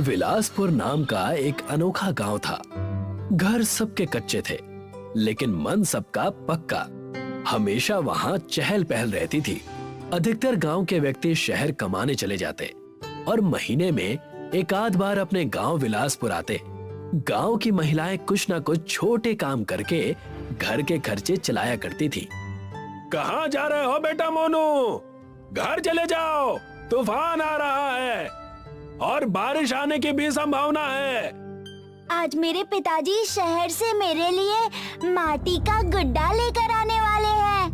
विलासपुर नाम का एक अनोखा गांव था। घर सबके कच्चे थे, लेकिन मन सबका पक्का। हमेशा वहां चहल पहल रहती थी। अधिकतर गांव के व्यक्ति शहर कमाने चले जाते और महीने में एक आध बार अपने गांव विलासपुर आते। गांव की महिलाएं कुछ न कुछ छोटे काम करके घर के खर्चे चलाया करती थी। कहाँ जा रहे हो बेटा मोनू? घर चले जाओ, तूफान आ रहा है और बारिश आने की भी संभावना है। आज मेरे पिताजी शहर से मेरे लिए माटी का गुड्डा लेकर आने वाले हैं।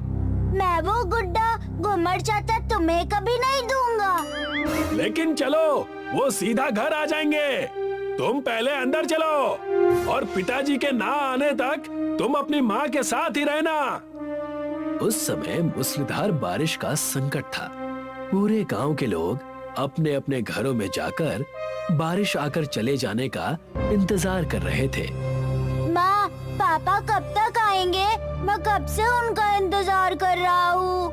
मैं वो गुड्डा घुमर चाचा तुम्हें कभी नहीं दूंगा। लेकिन चलो, वो सीधा घर आ जाएंगे। तुम पहले अंदर चलो और पिताजी के ना आने तक तुम अपनी माँ के साथ ही रहना। उस समय मूसलाधार बारिश का संकट था। पूरे गांव के लोग अपने अपने घरों में जाकर बारिश आकर चले जाने का इंतजार कर रहे थे। माँ, पापा कब तक आएंगे? मैं कब से उनका इंतजार कर रहा हूँ।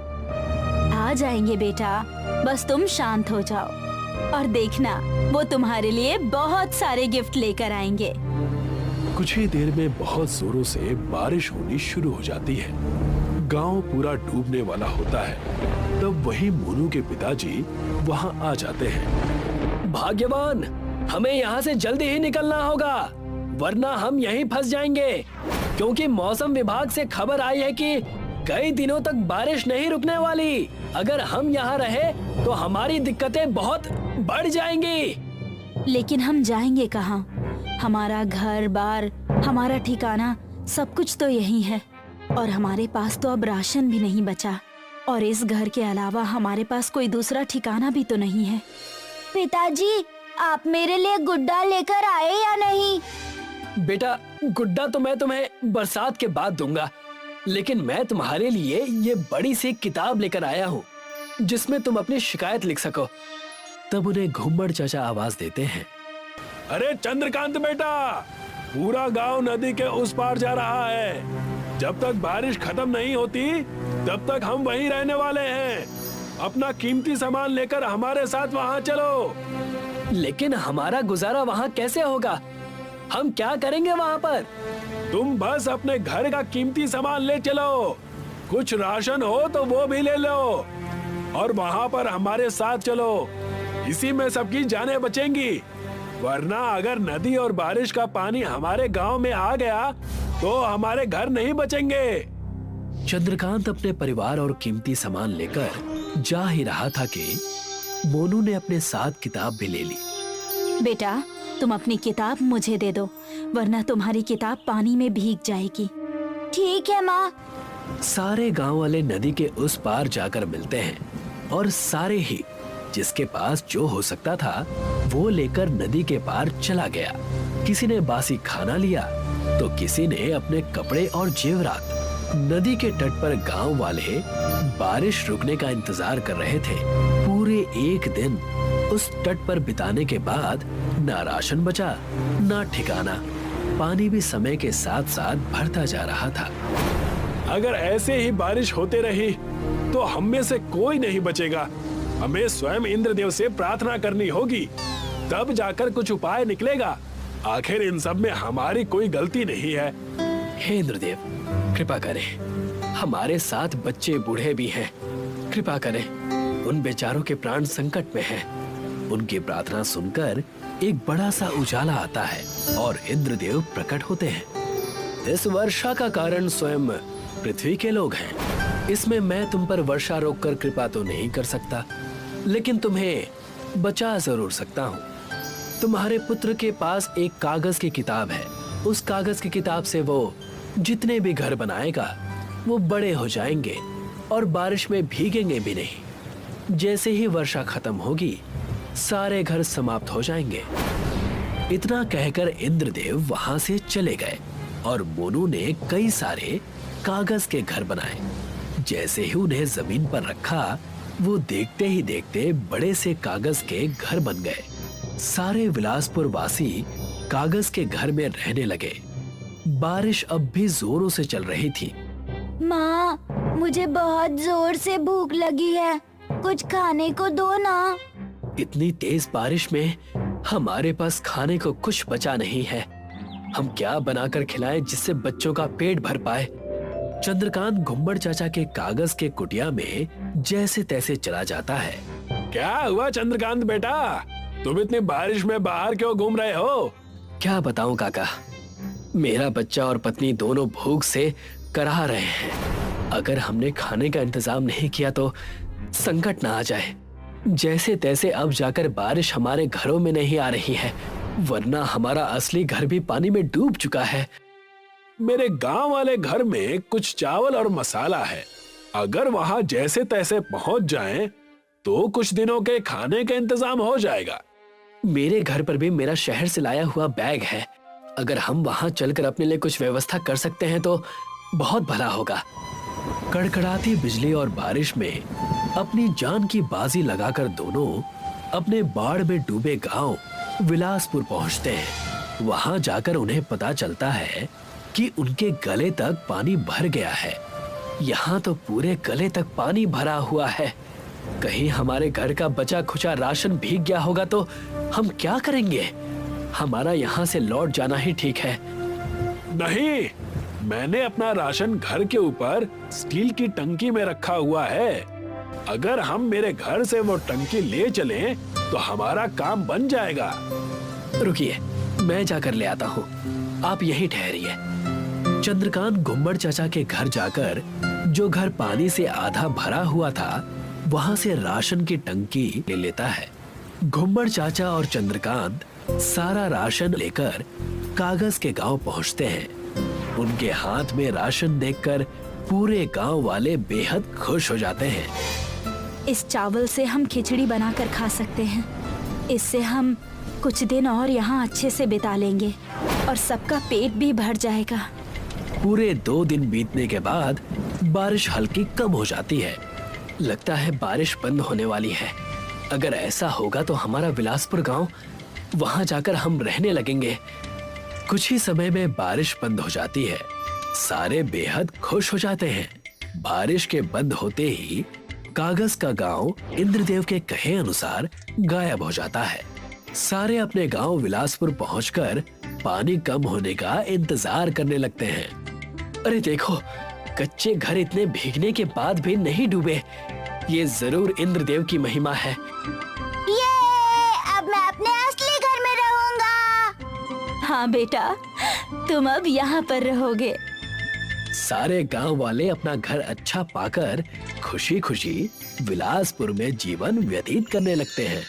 आ जाएंगे बेटा, बस तुम शांत हो जाओ और देखना, वो तुम्हारे लिए बहुत सारे गिफ्ट लेकर आएंगे। कुछ ही देर में बहुत जोरों से बारिश होनी शुरू हो जाती है। गांव पूरा डूबने वाला होता है। तब वही मोनू के पिताजी वहां आ जाते हैं। भाग्यवान, हमें यहाँ से जल्दी ही निकलना होगा, वरना हम यहीं फंस जाएंगे। क्योंकि मौसम विभाग से खबर आई है कि कई दिनों तक बारिश नहीं रुकने वाली। अगर हम यहाँ रहे तो हमारी दिक्कतें बहुत बढ़ जाएंगी। लेकिन हम जाएंगे कहाँ? हमारा घर बार, हमारा ठिकाना, सब कुछ तो यही है और हमारे पास तो अब राशन भी नहीं बचा। और इस घर के अलावा हमारे पास कोई दूसरा ठिकाना भी तो नहीं है। पिताजी, आप मेरे लिए गुड्डा लेकर आए या नहीं? बेटा, गुड्डा तो मैं तुम्हें बरसात के बाद दूंगा, लेकिन मैं तुम्हारे लिए ये बड़ी सी किताब लेकर आया हूँ जिसमें तुम अपनी शिकायत लिख सको। तब उन्हें घुम्मड़ चाचा आवाज देते हैं। अरे चंद्रकांत बेटा, पूरा गांव नदी के उस पार जा रहा है। जब तक बारिश खत्म नहीं होती तब तक हम वहीं रहने वाले हैं। अपना कीमती सामान लेकर हमारे साथ वहां चलो। लेकिन हमारा गुजारा वहां कैसे होगा? हम क्या करेंगे वहां पर? तुम बस अपने घर का कीमती सामान ले चलो। कुछ राशन हो तो वो भी ले लो और वहां पर हमारे साथ चलो। इसी में सबकी जानें बचेंगी। वरना अगर नदी और बारिश का पानी हमारे गांव में आ गया तो हमारे घर नहीं बचेंगे। चंद्रकांत अपने परिवार और कीमती सामान लेकर जा ही रहा था कि मोनू ने अपने साथ किताब भी ले ली। बेटा, तुम अपनी किताब मुझे दे दो, वरना तुम्हारी किताब पानी में भीग जाएगी। ठीक है माँ। सारे गांव वाले नदी के उस पार जाकर मिलते हैं और सारे ही जिसके पास जो हो सकता था वो लेकर नदी के पार चला गया। किसी ने बासी खाना लिया तो किसी ने अपने कपड़े और जेवरात। नदी के तट पर गांव वाले बारिश रुकने का इंतजार कर रहे थे। पूरे एक दिन उस तट पर बिताने के बाद ना राशन बचा, ना ठिकाना। पानी भी समय के साथ साथ बढ़ता जा रहा था। अगर ऐसे ही बारिश होते रही तो हम में से कोई नहीं बचेगा। हमें स्वयं इंद्रदेव से प्रार्थना करनी होगी, तब जाकर कुछ उपाय निकलेगा। आखिर इन सब में हमारी कोई गलती नहीं है। हे इंद्रदेव, कृपा करें। हमारे साथ बच्चे बूढ़े भी हैं। कृपा करें, उन बेचारों के प्राण संकट में हैं। उनकी प्रार्थना सुनकर एक बड़ा सा उजाला आता है और इंद्रदेव प्रकट होते हैं। इस वर्षा का कारण स्वयं पृथ्वी के लोग हैं। इसमें मैं तुम पर वर्षा रोककर कृपा तो नहीं कर सकता, लेकिन तुम्हें बचा जरूर सकता हूँ। तुम्हारे पुत्र के पास एक कागज की किताब है। उस कागज की किताब से वो जितने भी घर बनाएगा वो बड़े हो जाएंगे और बारिश में भीगेंगे भी नहीं। जैसे ही वर्षा खत्म होगी सारे घर समाप्त हो जाएंगे। इतना कहकर इंद्रदेव वहां से चले गए और मोनू ने कई सारे कागज के घर बनाए। जैसे ही उन्हें जमीन पर रखा वो देखते ही देखते बड़े से कागज के घर बन गए। सारे विलासपुर वासी कागज के घर में रहने लगे। बारिश अब भी जोरों से चल रही थी। माँ, मुझे बहुत जोर से भूख लगी है, कुछ खाने को दो ना। इतनी तेज बारिश में हमारे पास खाने को कुछ बचा नहीं है। हम क्या बनाकर खिलाएं जिससे बच्चों का पेट भर पाए। चंद्रकांत घुम्मड़ चाचा के कागज के कुटिया में जैसे तैसे चला जाता है। क्या हुआ चंद्रकांत बेटा, तुम इतनी बारिश में बाहर क्यों घूम रहे हो? क्या बताऊं काका, मेरा बच्चा और पत्नी दोनों भूख से कराह रहे हैं। अगर हमने खाने का इंतजाम नहीं किया तो संकट ना आ जाए। जैसे तैसे अब जाकर बारिश हमारे घरों में नहीं आ रही है, वरना हमारा असली घर भी पानी में डूब चुका है। मेरे गांव वाले घर में कुछ चावल और मसाला है, अगर वहां जैसे तैसे पहुंच जाएं, तो कुछ दिनों के खाने का इंतजाम हो जाएगा। मेरे घर पर भी मेरा शहर से लाया हुआ बैग है, अगर हम वहां चलकर अपने लिए कुछ व्यवस्था कर सकते हैं तो बहुत भला होगा। कड़कड़ाती बिजली और बारिश में अपनी जान की बाजी लगाकर दोनों अपने बाढ़ में डूबे गांव विलासपुर पहुंचते हैं। वहां जाकर उन्हें पता चलता है कि उनके गले तक पानी भर गया है। यहाँ तो पूरे गले तक पानी भरा हुआ है। कहीं हमारे घर का बचा खुचा राशन भीग गया होगा तो हम क्या करेंगे? हमारा यहाँ से लौट जाना ही ठीक है। नहीं, मैंने अपना राशन घर के ऊपर स्टील की टंकी में रखा हुआ है। अगर हम मेरे घर से वो टंकी ले चलें, तो हमारा काम बन जाएगा। रुकिए, मैं जाकर ले आता हूँ, आप यहीं ठहरिए। चंद्रकांत घुम्मड़ चाचा के घर जाकर, जो घर पानी से आधा भरा हुआ था, वहाँ से राशन की टंकी ले लेता है। घुम्मड़ चाचा और चंद्रकांत सारा राशन लेकर कागज के गांव पहुँचते हैं। उनके हाथ में राशन देखकर पूरे गांव वाले बेहद खुश हो जाते हैं। इस चावल से हम खिचड़ी बनाकर खा सकते हैं। इससे हम कुछ दिन और यहाँ अच्छे से बिता लेंगे और सबका पेट भी भर जाएगा। पूरे 2 दिन बीतने के बाद बारिश हल्की कम हो जाती है। लगता है बारिश बंद होने वाली है। अगर ऐसा होगा तो हमारा विलासपुर गांव, वहां जाकर हम रहने लगेंगे। कुछ ही समय में बारिश बंद हो जाती है। सारे बेहद खुश हो जाते हैं। बारिश के बंद होते ही कागज का गांव इंद्रदेव के कहे अनुसार गायब हो जाता है। सारे अपने गांव विलासपुर पहुंचकर पानी कम होने का इंतजार करने लगते हैं। अरे देखो, कच्चे घर इतने भीगने के बाद भी नहीं डूबे। ये जरूर इंद्रदेव की महिमा है। ये अब मैं अपने असली घर में रहूंगा। हाँ बेटा, तुम अब यहाँ पर रहोगे। सारे गांव वाले अपना घर अच्छा पाकर खुशी खुशी विलासपुर में जीवन व्यतीत करने लगते हैं।